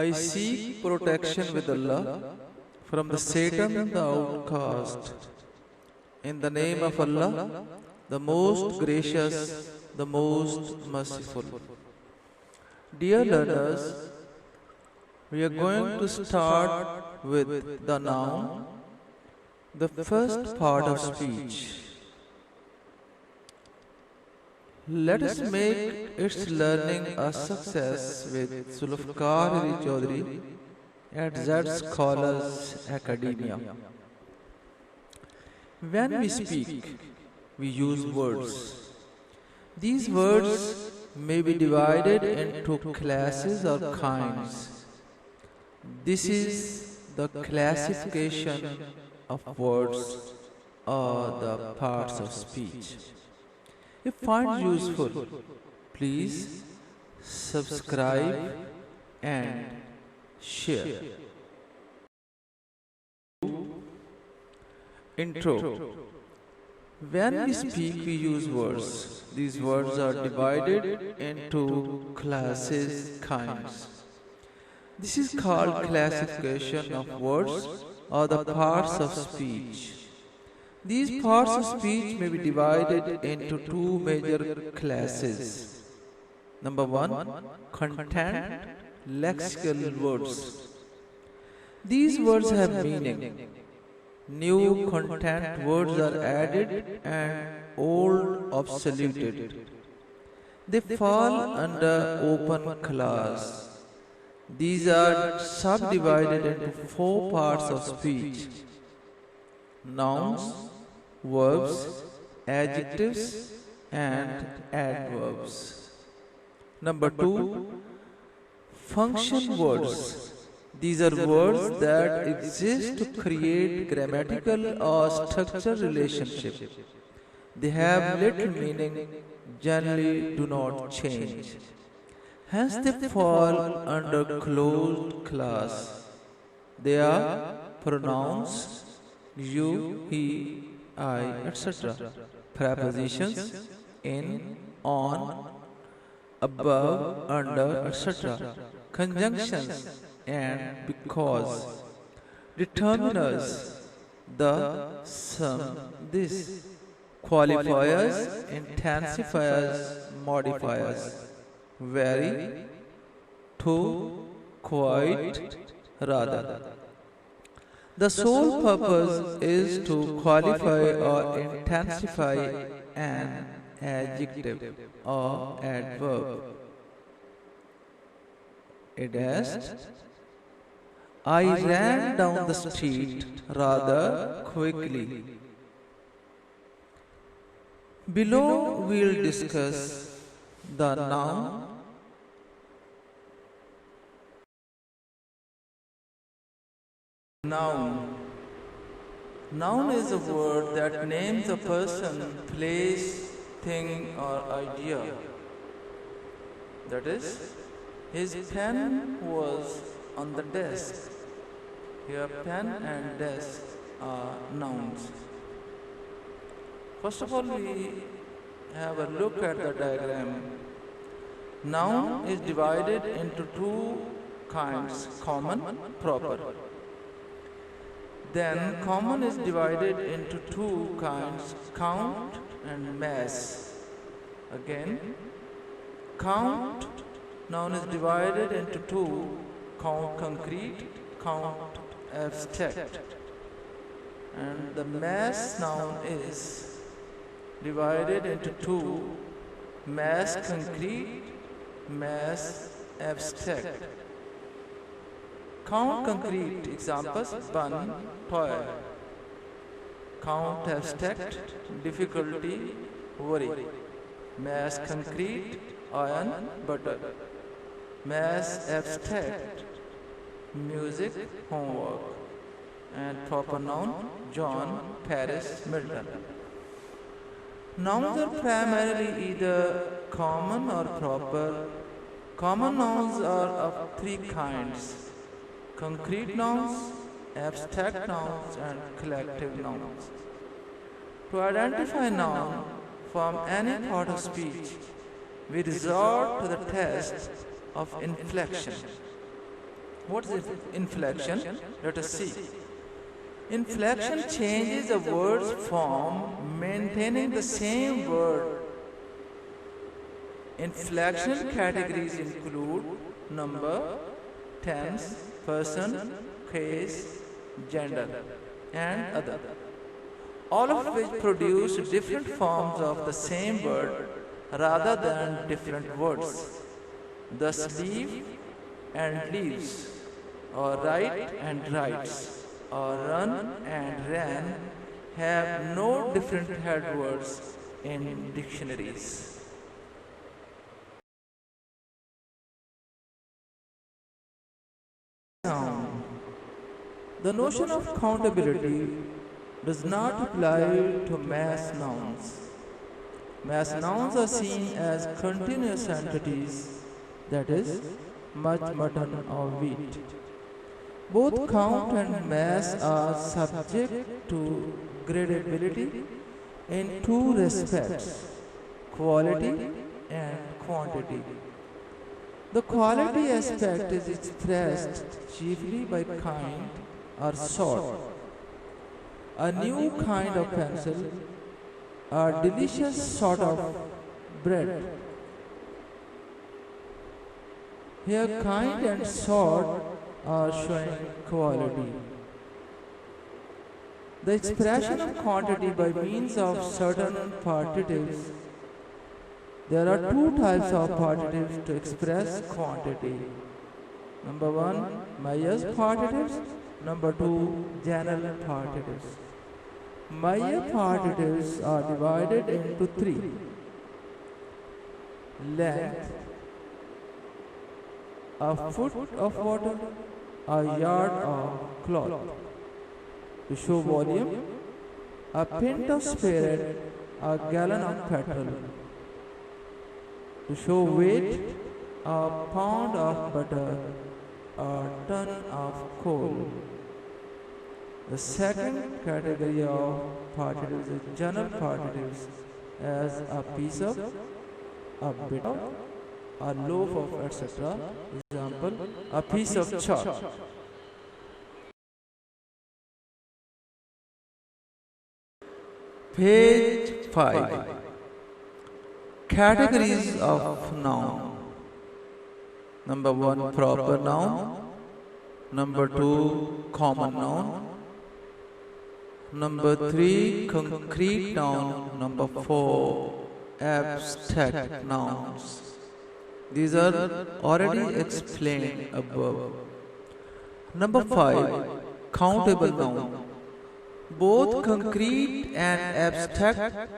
I seek protection with Allah from the Satan the outcast. In the name of Allah, the most gracious, the most merciful. Dear learners, we are going to start with the noun, the first part of speech. Let us make its learning a success with Zulfikar Ali Chaudhary at Z Scholars Academia. When we speak, we use words. These words may be divided into classes or kinds. This is the classification of words or the parts of speech. If found useful, please subscribe and share. Intro. When we speak, we use words. These words are divided into classes, kinds. This is called classification of words or the parts of speech. These parts of speech may be divided into two major classes. Number one, content, lexical words. These words have meaning. New content words are added and old obsoleted. They fall under open class. These are subdivided into four parts of speech: nouns, verbs, adjectives, and adverbs. Number two, function words. These are words that exist to create grammatical or structural relationship. They have little meaning, generally do not change. Hence they fall under closed class. They are pronouns, you, he, I, etc. Prepositions, in, on, above, under, etc. Conjunctions and because. Determiners, the, some, this. Qualifiers, intensifiers, modifiers. Very, to, quite, rather. The sole purpose is to qualify or intensify an adjective or adverb. It is, I ran down the street rather quickly. Below we'll discuss the noun, noun. Noun is a word that names a person, place, thing or idea. That is, his pen was on the desk. Here pen and desk are nouns. First of all, we have a look at the diagram. Noun is divided into two kinds: common, proper. Then common is divided into two kinds: count and mass. Again, count noun is divided into two: count concrete, count abstract. And the mass noun is divided into two: mass concrete, mass abstract. Count concrete examples: bun, toy. Count abstract, difficulty, worry. Mass concrete, iron, butter. Mass abstract, music, homework. And proper noun, John, Paris, Milton. Nouns are primarily either common or proper. Common nouns are of three kinds: concrete nouns, abstract nouns, and collective nouns. To identify noun from any part of speech, we resort to the test of inflection. What is inflection? Let us see. Inflection changes a word's form, maintaining the same word. Inflection categories include number, tense, person, case, gender, and other, all of which produce different forms of the same word rather than different words. Thus, leave and leaves, or write and writes, or run and ran have no different head words in dictionaries. The notion of countability does not apply to mass nouns. Mass nouns are seen as continuous entities, that is, much, mutton, or wheat. Both count and mass are subject to gradability in two respects, quality and quantity. The quality aspect is expressed chiefly by kind or sort. A new kind of pencil, a delicious sort of bread. Here kind and sort are showing quality. The expression of quantity by means of certain participles. There are two types of participles to express quantity. Number one, Meyer's participles. Number two, general participles. Meyer participles are divided into three: length, a foot of water, a yard of cloth. To show volume, a pint of spirit, a gallon of petrol. To show weight, a pound of butter, a ton of coal. The second category of participles is general participles, as a piece of, a bit of, a loaf of, etc. Example, a piece of chalk. Page 5. Categories of noun. Number 1, proper noun. Number 2, common noun. Number 3, concrete noun. Number 4, abstract nouns. These are already explained above. Number 5, countable noun. Both concrete and abstract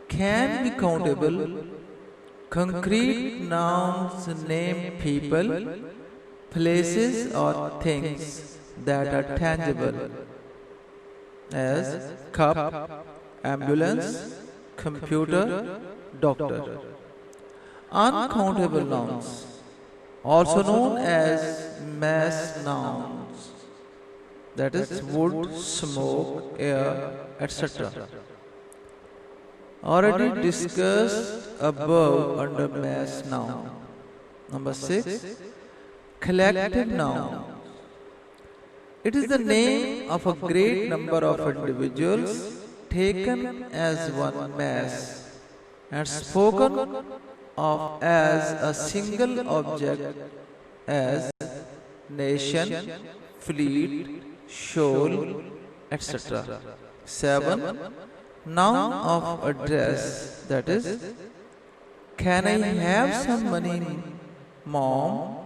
can be countable. Concrete nouns name people, places, or things that are tangible, as cup, ambulance, computer, doctor. Uncountable nouns, also known as mass nouns, that is wood, smoke, air, etc. Already discussed above under mass noun. Number 6, collective noun. It is the name of a great number of individuals taken as one mass and spoken of as a single object, as nation, fleet, shoal, etc. 7, noun of address, that is, can I have some money, mom?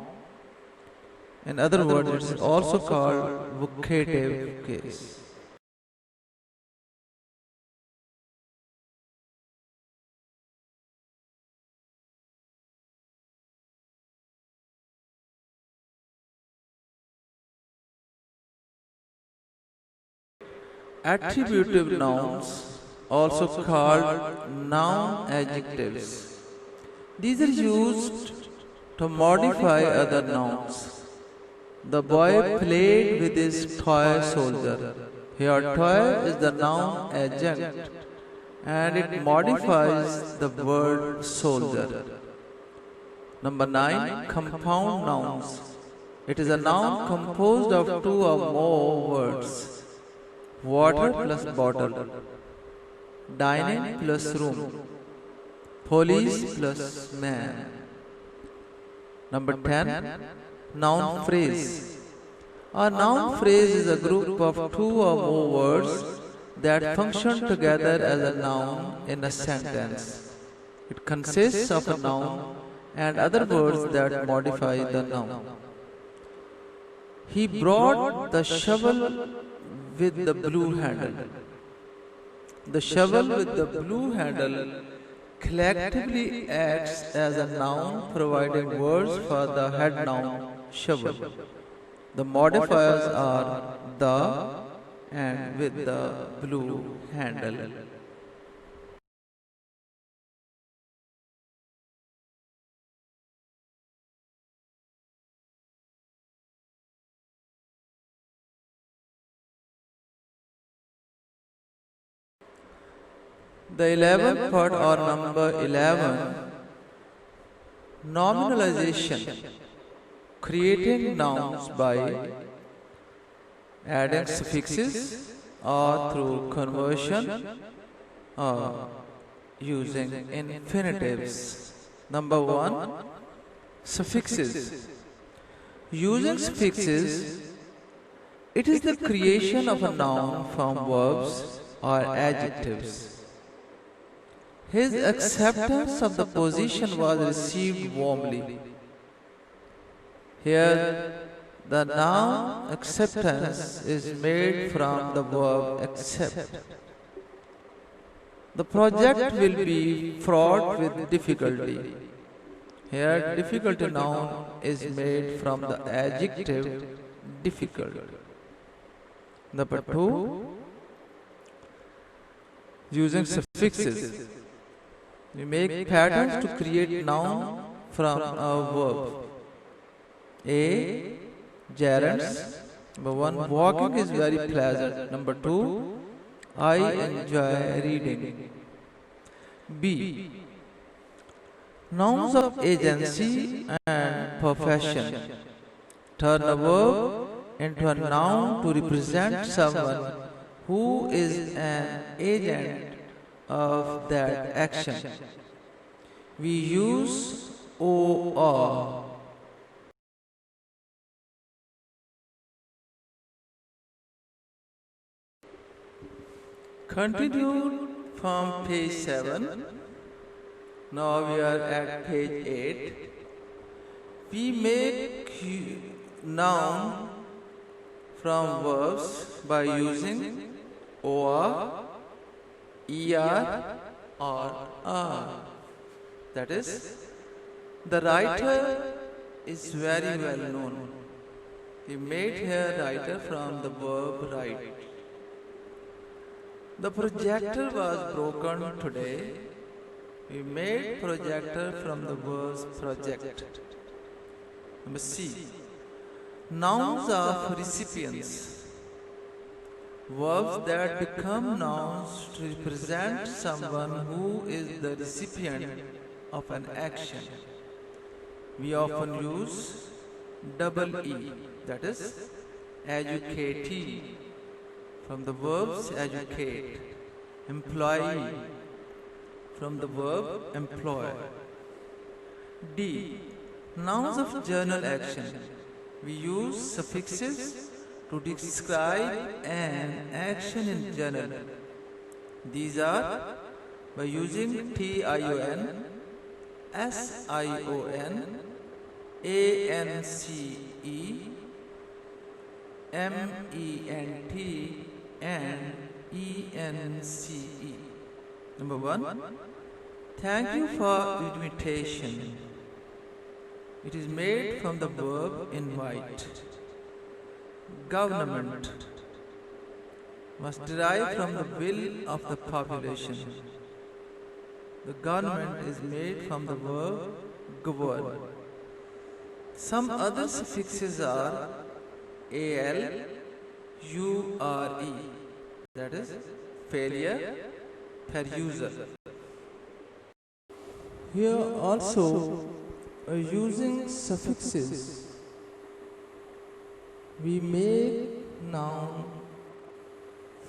In other words, it is also called vocative case. Attributive nouns, also called noun adjectives. These are used to modify other nouns. The boy played with his toy soldier. Here, toy is the noun adjunct, and it modifies the word soldier. Number 9, compound nouns. It is a noun composed of two or more words. Water plus bottle, dining plus room, police plus man. Number 10. Noun phrase. A noun phrase is a group of two or more words that function together as a noun in a sentence. It consists of a noun and other words that modify the noun. He brought the shovel with the blue handle. The shovel with the blue handle collectively acts as a noun providing words for the head noun shovel. The modifiers are the and with the blue handle. The 11th part or number 11, nominalization, creating nouns by adding suffixes or through conversion or using infinitives. Number 1, suffixes. Using suffixes, it is the creation of a noun from verbs or adjectives. His acceptance of the position was received warmly. Here, the noun acceptance is made from the verb accept. The project will be fraught with difficulty. Here, difficulty noun is made from the adjective difficult. Number 2, using suffixes. We make patterns to create noun from a verb. A, gerunds. Number 1, walking is very pleasant. Number 2, I enjoy reading. B, nouns of agency and profession. Turn a verb into a noun to represent someone who is an agent of that action. We use or. Continued from page 7. Now we are at page 8. We make noun from verbs by using or, er or are. That is, the writer is very well known. He made here writer from the verb write. The projector was broken today. We made projector from the verb project. Number C. Nouns of recipients. Verbs that become nouns to represent someone who is the recipient of an action. We often use double E, that is, educatee, from the verbs educate, employee, from the verb employ. D. Nouns of journal action. We use suffixes to describe an action in general. These are by using tion, sion, ance, ment, and ence. Number 1, thank you for invitation. It is made from the verb invite. Government must derive from the will of the population. The government is made from the verb govern. Some other suffixes are al, ure, that is failure, peruser. Here also using suffixes We make noun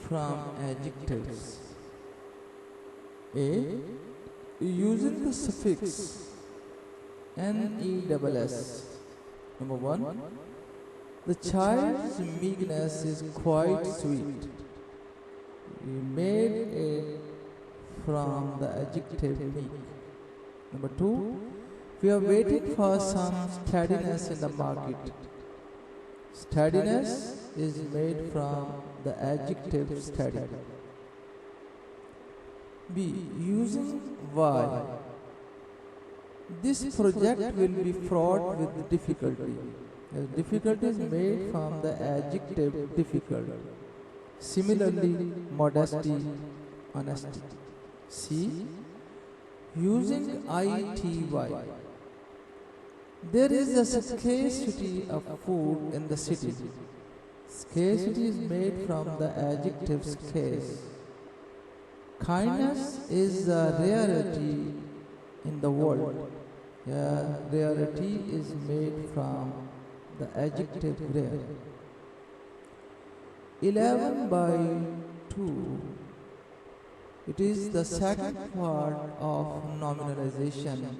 from adjectives. A. Using the suffix NESS. Number 1. The child's meekness is quite sweet. We made it from the adjective meek. Number 2. We are waiting for some steadiness in the market. Steadiness is made from the adjective steady. B. Using why. This project will be fraught with difficulty. The difficulty is made from the adjective difficult. Similarly, modesty, honesty. C. Using ITY. There is a scarcity of food in the city. Scarcity is made from the adjective scarce. Kindness is a rarity in the world. Rarity is made from the adjective rare. 11/2. It is the second part of nominalization,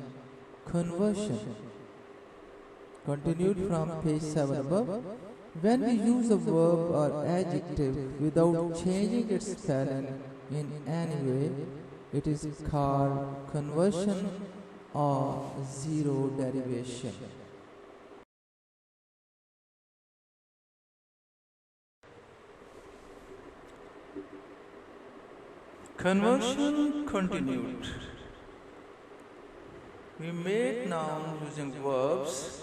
conversion. Continued from page 7 above. When we use a verb or adjective without changing its spelling in any way, it is called conversion or zero derivation. Conversion continued. We made nouns using verbs.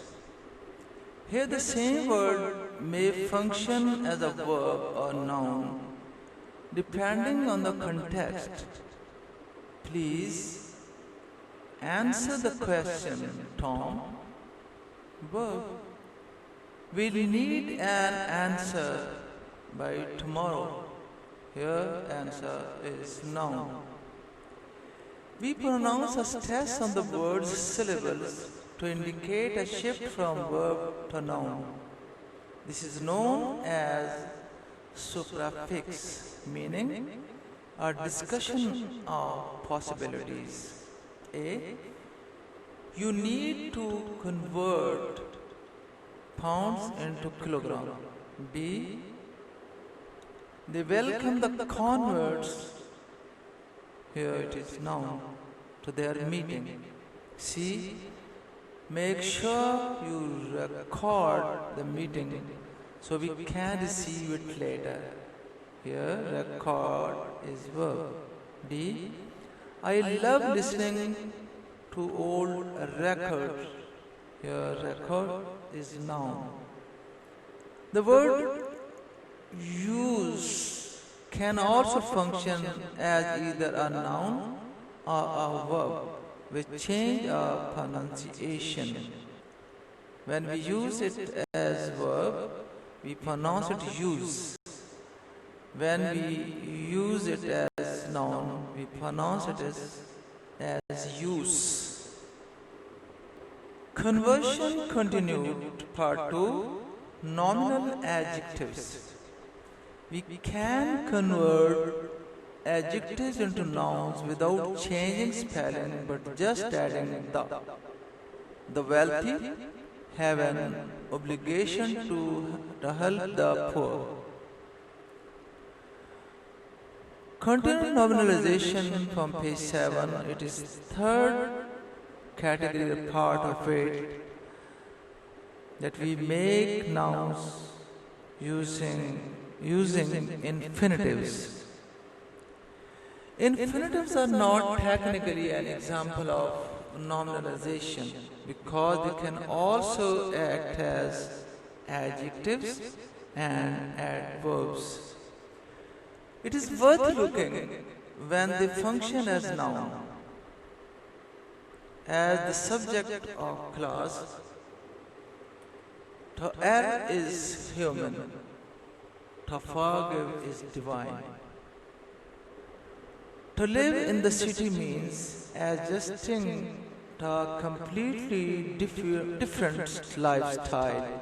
Here the same word may function as a verb or noun depending on the context. Please answer the question, Tom. Verb. We'll need an answer by tomorrow. Here answer is noun. We pronounce a stress on the word's syllables to indicate a shift from verb to noun. This is known as suffix, meaning a discussion of possibilities. A. You need to convert pounds into kilogram. B. They welcome the converts, here it is noun, to their meeting. C. Make sure you record the meeting so we can receive it later. Here record is verb. D. I love listening to old records. Here record is noun. The word use can also function as either a noun or a verb with change of pronunciation. When we use it as verb, we pronounce it use. When we use it as noun, we pronounce it as use. Conversion continued, part 2, nominal adjectives. We can convert adjectives into nouns without changing spelling but just adding the. The wealthy have an obligation to help the poor. Continued nominalization from page 7, it is third category part of it, that we make nouns using infinitives. Infinitives are not technically an example of nominalization because they can also act as adjectives and adverbs. It is worth looking when they function as noun. As the subject of clause, to err is human, to forgive is divine. To live in the city means adjusting to a completely different lifestyle.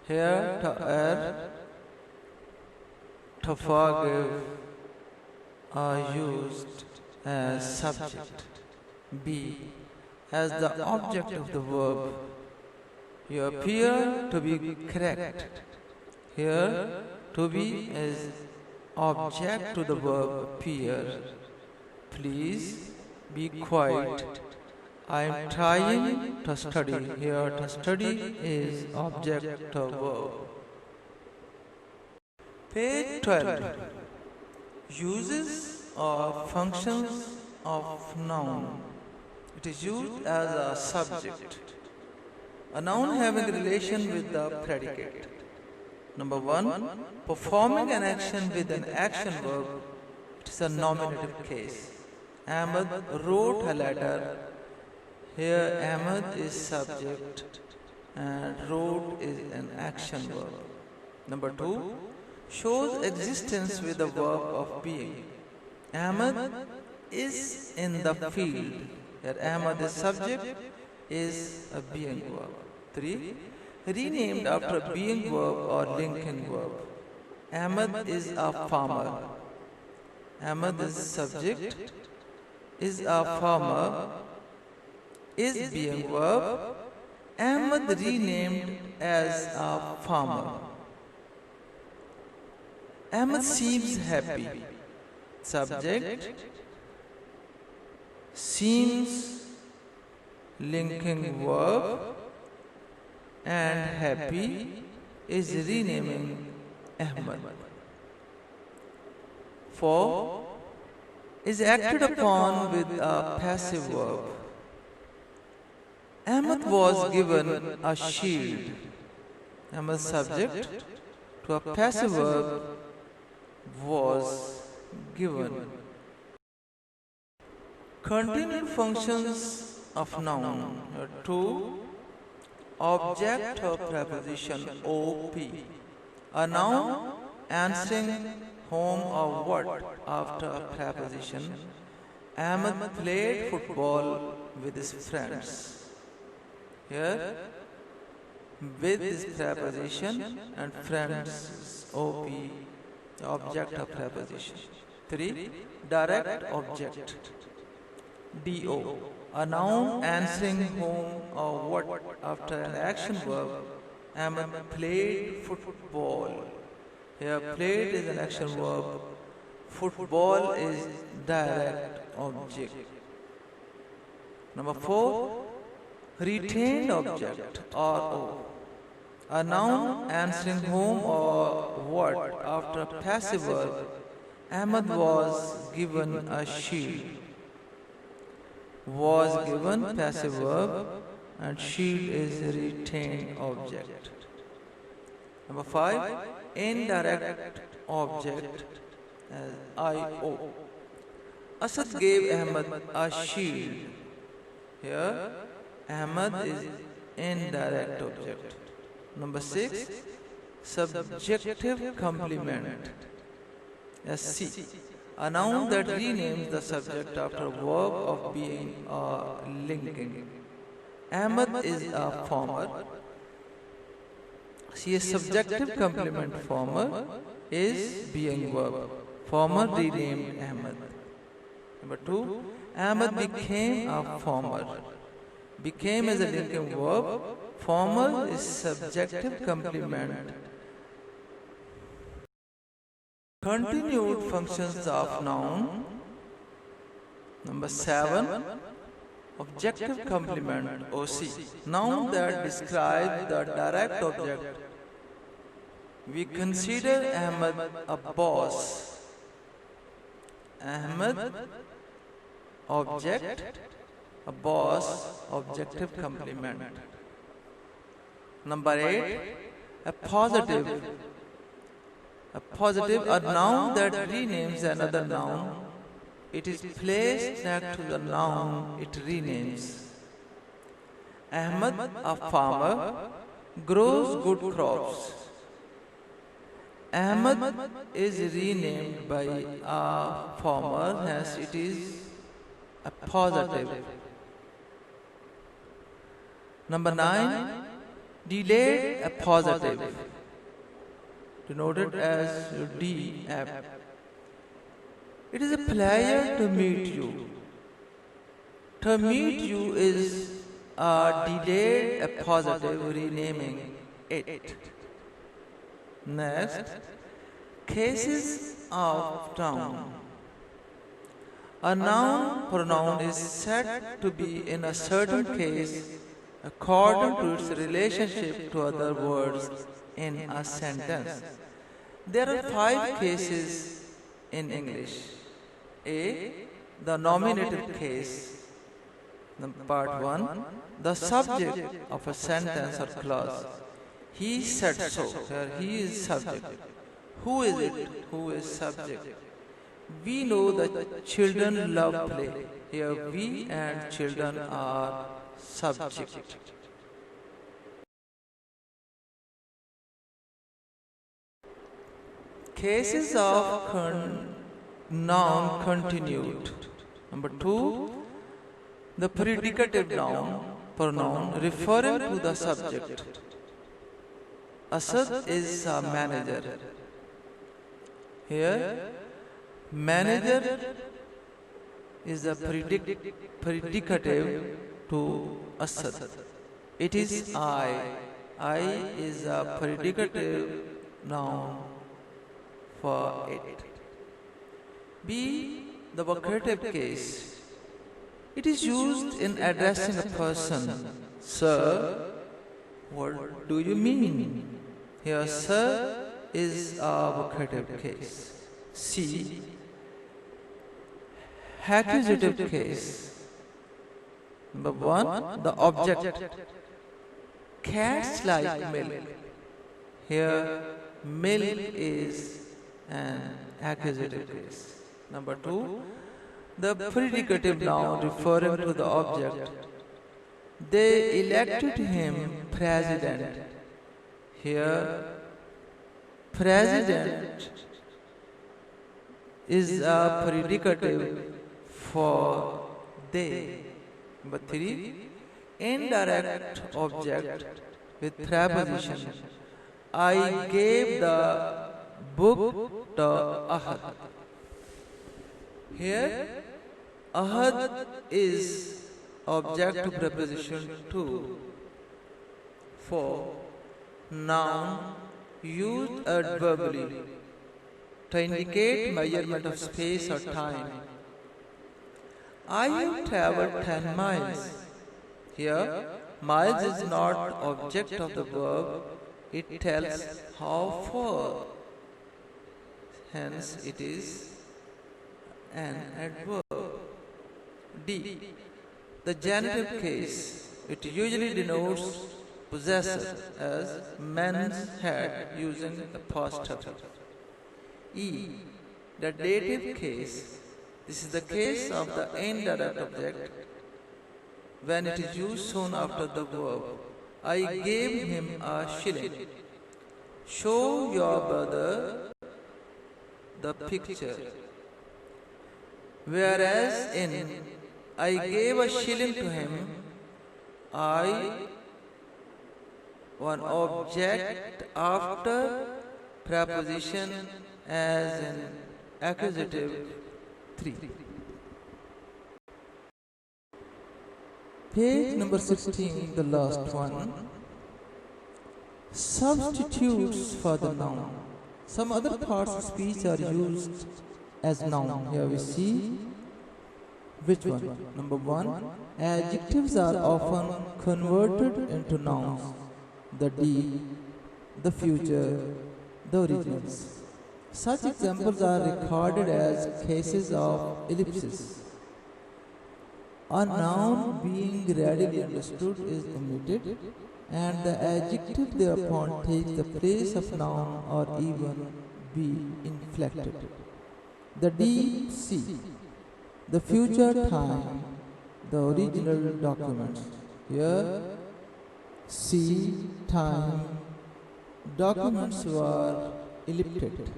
Here, ta'ar, to forgive are used as subject. B. As the object of the verb. You appear to be correct. Here, to be is object to the verb appear. Please be quiet. I am trying to study. Here, to study is object of verb. Page 12. Uses or functions of noun. It is used as a subject. A noun having relation with the predicate. Number 1. Performing an action with an action verb. It is a nominative case. Ahmed wrote a letter. Here Ahmed is subject and wrote is an action verb. Number 2. Shows existence with the verb of being. Ahmed is in the field. Here Ahmed is subject, is a being verb. 3. Renamed after a being verb or linking verb. Ahmed is a farmer. Ahmed is subject, is a farmer, is being verb. Ahmed renamed as a farmer. Ahmed seems happy. Subject, seems, linking verb, and happy is renaming Ahmed. 4. Is acted upon with a passive verb. Ahmed was given a shield. Ahmed subject to a passive verb was given. Continued functions of noun. 2. Object of preposition OP. A noun answering whom or what after a preposition. Ahmed played football with his friends. Here, with this preposition and friends OP, the object of preposition. 3. Direct object DO. A noun answering whom or what after an action verb. Ahmed played football. Here played is an action verb. Football is direct object. Number 4. Retained object RO. A noun answering whom or what after a passive verb. Ahmed was given a shield. Was given passive verb and shield is a retained object. Number 5. Indirect object as IO. Asad gave Ahmed a shield. Here Ahmed is indirect object. Number 6. Subjective complement SC. A noun that renames the subject after a verb of being or linking. Ahmed is a farmer. See, a subjective complement farmer is being verb. Farmer renamed Ahmed. Number 2. Ahmed became a farmer. Became is a linking verb. Farmer is subjective complement. Continued functions of noun. Number 7. Objective complement OC. Noun that describes the direct object. We consider Ahmed a boss. Ahmed object, a boss, objective complement. Number 8. A positive. A positive, a noun that renames another noun. It is placed next to the noun it renames. Ahmed, a farmer, grows good crops. Ahmed is renamed by a farmer, hence it is a positive. Number 9. Delayed appositive, denoted as D app. It is a pleasure to meet you. To meet you is a delayed appositive, renaming it. Next, cases of noun. A noun pronoun is said to be in a certain case according to its relationship to other words in a sentence. There are 5 cases in English. A. The nominative case. Part 1. The subject of a sentence or clause. He said so. Here he is subject. Who is it? Who is subject? We know that children love play. Here we and children are subject. Cases of noun continued. Number 2. The predicative noun, pronoun referring to the subject. Asad is a manager. Here, manager is a predicative to Asad. It is I. I is a predicative noun for it. B. The vocative case. It is used in addressing a person. Sir, what do you mean? Here, sir is a vocative case. C. Accusative case. Number 1. The object. Cats like milk. Here, milk is an accusative case. Number 2. The predicative noun referring to the object. They elected him president. Here, president is a predicative for they. Number 3. Indirect object with preposition. I gave the book to Ahad. Here, Ahad is object to preposition to. 4. Noun used adverbally to indicate measurement of space or time. I have traveled 10 miles. Here, miles is not object of the verb, it tells how far. Hence, it is an adverb. D. The genitive case. It usually denotes possessor as men's head using apostrophe. E. The dative case. This is the case of the indirect object when it is used soon after the verb. I gave him a shilling. Show your brother the picture. Whereas in I gave a shilling to him, I one object after preposition as in accusative 3. Page number 16, the last one. Substitutes for the noun. Some other parts of speech are used as noun. Here we see which one. Number 1. Adjectives are often converted into nouns. The deed, the future, the originals. Such examples are recorded as cases of ellipsis. A noun being readily understood is omitted, and the adjective thereupon takes the place of noun or even be inflected. The deep sea, the future time, the original documents. Here, sea, time, documents were ellipted.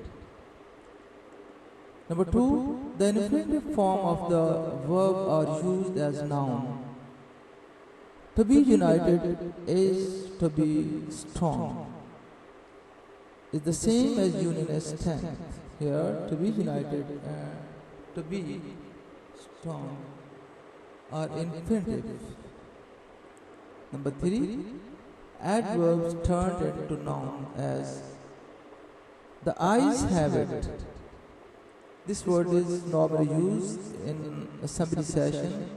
Number 2, the infinitive form of the verb are used as noun. To be united is to be strong is the same as union as strength. Here, to be united and to be strong are infinitive. Number 3, adverbs turned into noun as the eyes have it. This word is normally used in assembly session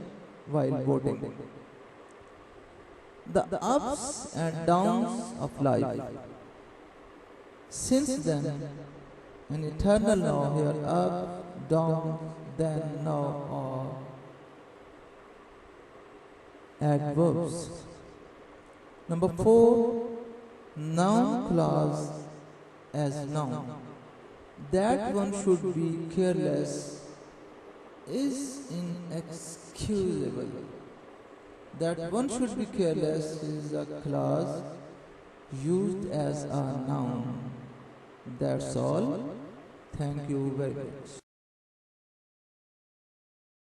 while voting. The ups and downs of life. Since then, an eternal now, here up, down, then, now are adverbs. Number 4, noun clause as noun. That one should be careless is inexcusable. That one should be careless is a clause used as a noun. That's all. Thank you very much.